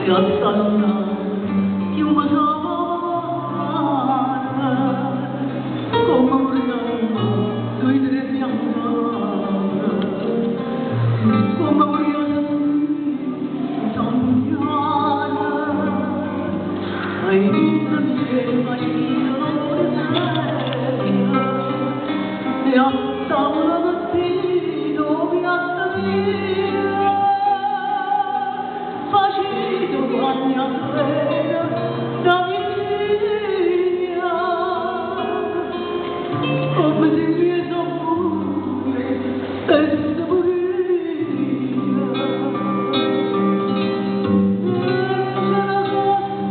piazza Luna, chiusa come una sui tre pianta, come una sognata, ai vita mi sembra piazza una mattina, piazza mia, facendo guagna da vicina, come se mi soffre stessa purina, c'è la costa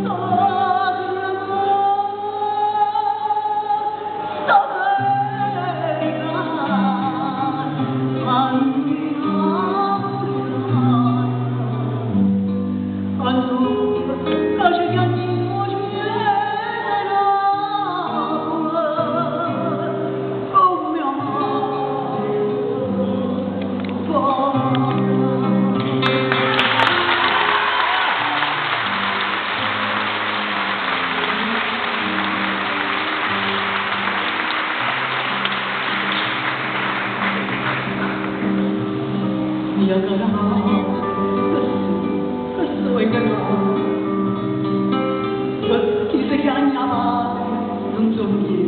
mia cara, questo è caro, chi si chiama non so chi,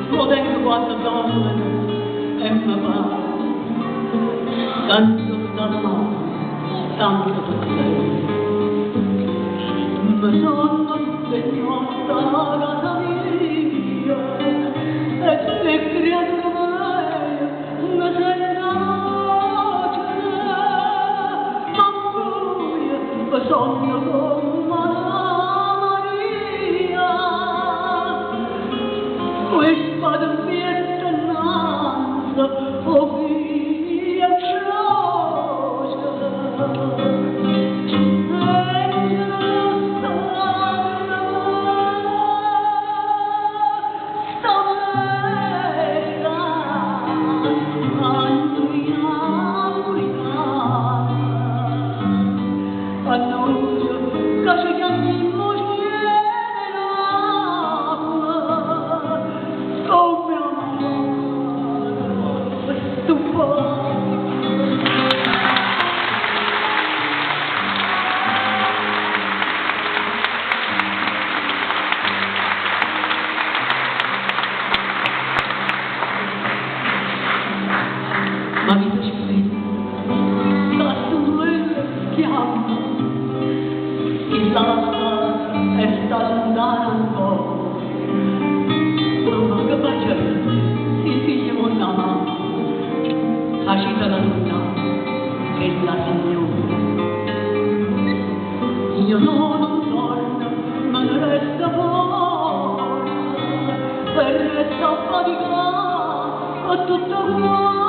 lo tengo quando dorme e mi fa, tanto stata, tanto per sei, mi sono svegliata alla casa mia, e le creature mi sembrano sogno con Maria, questa d'ambiente innanzi, oh via croce, ma mi piace così, sta due chiama, il lascia e sta lontana un po', ma che faccia, il figlio mondana, la città la luna e la signora. Io non torno, ma ne resta fuori, per resta faticata a tutto cuore.